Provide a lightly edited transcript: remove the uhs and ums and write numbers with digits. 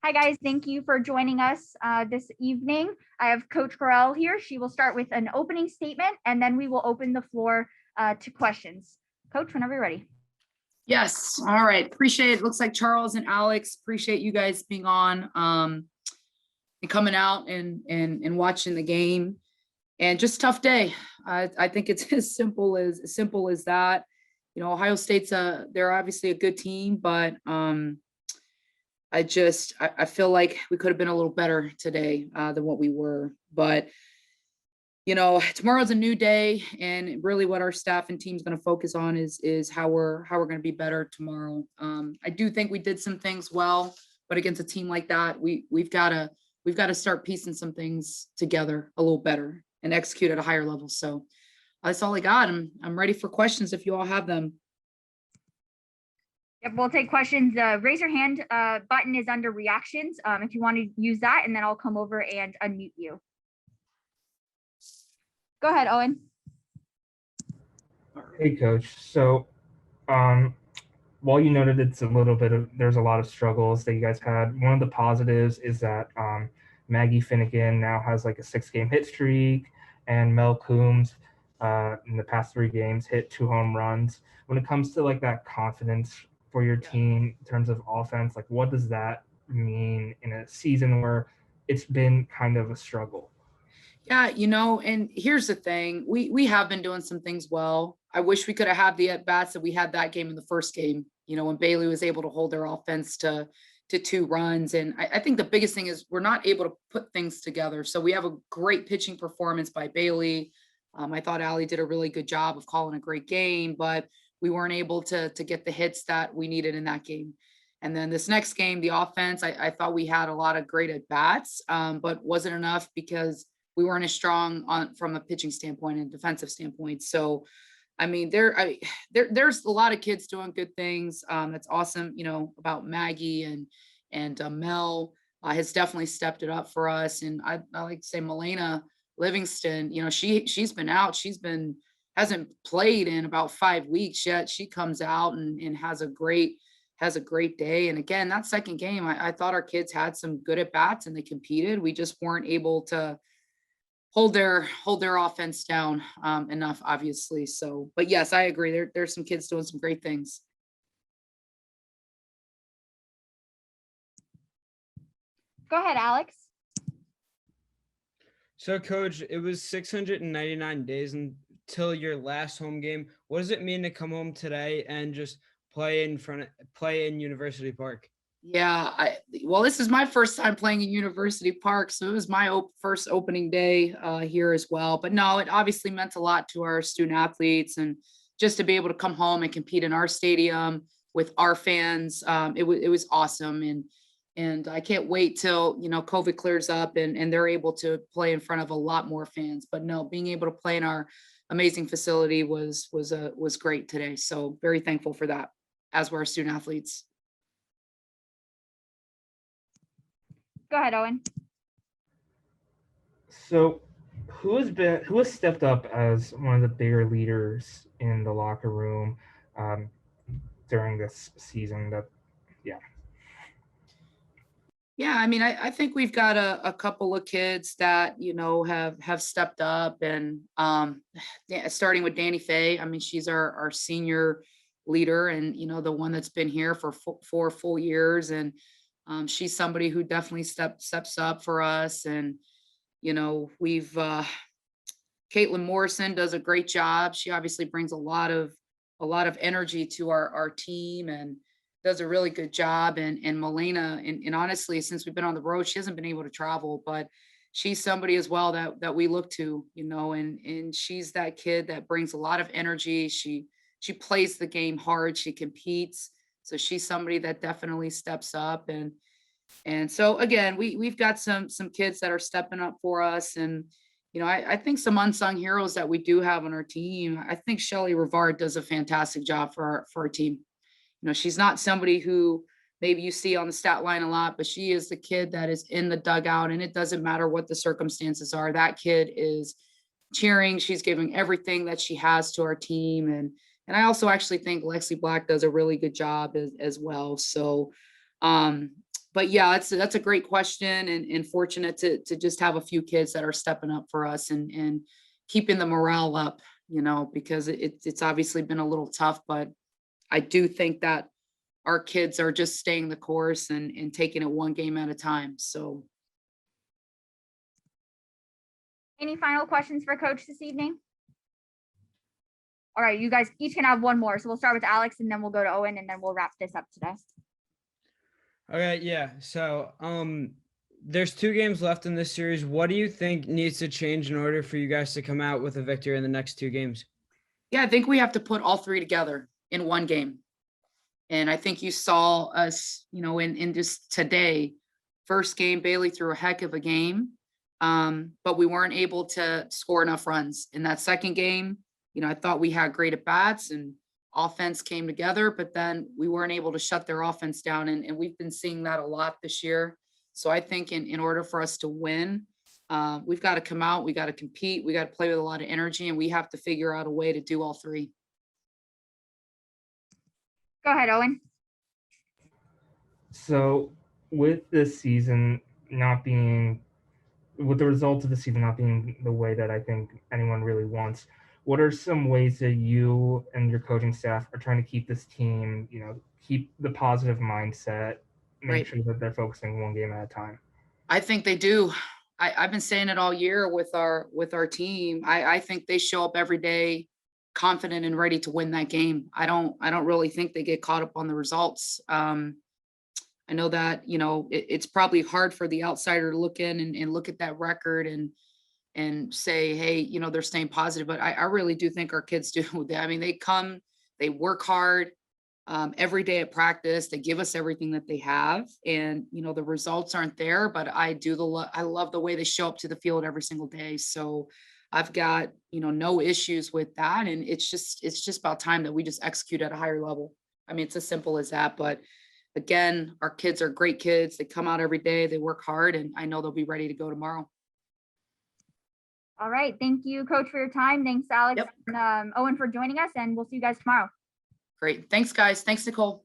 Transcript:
Hi guys, thank you for joining us this evening. I have Coach Crowell here. She will start with an opening statement and then we will open the floor to questions. Coach, whenever you're ready. Yes. All right. Appreciate it. Looks like Charles and Alex, appreciate you guys being on and coming out and watching the game. And just tough day. I think it's as simple as that. You know, Ohio State's they're obviously a good team, but I feel like we could have been a little better today than what we were. But you know, tomorrow's a new day, and really what our staff and team's going to focus on is how we're going to be better tomorrow. I do think we did some things well, but against a team like that, we've got to start piecing some things together a little better and execute at a higher level. So that's all I got. I'm ready for questions if you all have them. Yep, we'll take questions. Raise your hand button is under reactions if you want to use that, and then I'll come over and unmute you. Go ahead, Owen. Hey, Coach. So, while you noted there's a lot of struggles that you guys had, one of the positives is that Maggie Finnegan now has like a 6-game hit streak, and Mel Coombs in the past 3 games hit 2 home runs. When it comes to like that confidence for your team in terms of offense, like what does that mean in a season where it's been kind of a struggle? Yeah, you know, and here's the thing. We have been doing some things well. I wish we could have had the at-bats that we had that game in the first game, you know, when Bailey was able to hold their offense to 2 runs. And I think the biggest thing is we're not able to put things together. So we have a great pitching performance by Bailey. I thought Allie did a really good job of calling a great game, but we weren't able to get the hits that we needed in that game. And then this next game, the offense, I thought we had a lot of great at-bats, but wasn't enough because we weren't as strong from a pitching standpoint and defensive standpoint. So, I mean, there's a lot of kids doing good things. That's awesome, you know, about Maggie and Mel has definitely stepped it up for us. And I like to say Milena Livingston, you know, she's been out. Hasn't played in about 5 weeks yet. She comes out and has a great day. And again, that second game, I thought our kids had some good at bats and they competed. We just weren't able to hold their offense down enough, obviously. So, but yes, I agree. There's some kids doing some great things. Go ahead, Alex. So, Coach, it was 699 days until your last home game. What does it mean to come home today and just play in University Park? Yeah, well, this is my first time playing in University Park, so it was my first opening day here as well. But no, it obviously meant a lot to our student athletes, and just to be able to come home and compete in our stadium with our fans, it was awesome. And I can't wait till, you know, COVID clears up and they're able to play in front of a lot more fans. But no, being able to play in our amazing facility was great today. So very thankful for that, as were our student athletes. Go ahead, Owen. So, who has stepped up as one of the bigger leaders in the locker room during this season? Yeah, I mean, I think we've got a couple of kids that, you know, have stepped up, and starting with Danny Faye. I mean, she's our senior leader, and, you know, the one that's been here for 4 full years. And she's somebody who definitely steps up for us. And, you know, we've Caitlin Morrison does a great job. She obviously brings a lot of energy to our team and does a really good job. And Milena, and honestly, since we've been on the road, she hasn't been able to travel, but she's somebody as well that we look to, you know, and she's that kid that brings a lot of energy. She plays the game hard. She competes. So she's somebody that definitely steps up. And so again, we've got some kids that are stepping up for us. And, you know, I think some unsung heroes that we do have on our team. I think Shelly Rivard does a fantastic job for our team. You know, she's not somebody who maybe you see on the stat line a lot, but she is the kid that is in the dugout, and it doesn't matter what the circumstances are. That kid is cheering. She's giving everything that she has to our team. And I also actually think Lexi Black does a really good job as well. So, But yeah, that's a great question, and fortunate to just have a few kids that are stepping up for us and keeping the morale up, because it's obviously been a little tough, but I do think that our kids are just staying the course and taking it one game at a time. So Any final questions for Coach this evening? All right, you guys each can have one more. So we'll start with Alex and then we'll go to Owen and then we'll wrap this up today. Okay, yeah. So there's 2 games left in this series. What do you think needs to change in order for you guys to come out with a victory in the next 2 games? yeah, I think we have to put all 3 together in one game. And I think you saw us, in just today, first game, Bailey threw a heck of a game. But we weren't able to score enough runs. In that second game, I thought we had great at bats and offense came together, but then we weren't able to shut their offense down. And we've been seeing that a lot this year. So I think in order for us to win, we've got to come out, we got to compete, we got to play with a lot of energy, and we have to figure out a way to do all 3. Go ahead, Owen. So with this season not being, with the results of the season not being the way that I think anyone really wants, what are some ways that you and your coaching staff are trying to keep this team, keep the positive mindset, make Right. sure that they're focusing one game at a time? I think they do. I've been saying it all year with our team. I think they show up every day confident and ready to win that game. I don't really think they get caught up on the results. I know that, it's probably hard for the outsider to look in and look at that record and say, hey, they're staying positive. But I really do think our kids do. I mean, they come, they work hard every day at practice. They give us everything that they have. And, the results aren't there, but I love the way they show up to the field every single day. So I've got, no issues with that. And it's just about time that we just execute at a higher level. I mean, it's as simple as that. But again, our kids are great kids. They come out every day, they work hard, and I know they'll be ready to go tomorrow. All right. Thank you, Coach, for your time. Thanks, Alex Yep. and Owen for joining us, and we'll see you guys tomorrow. Great. Thanks, guys. Thanks, Nicole.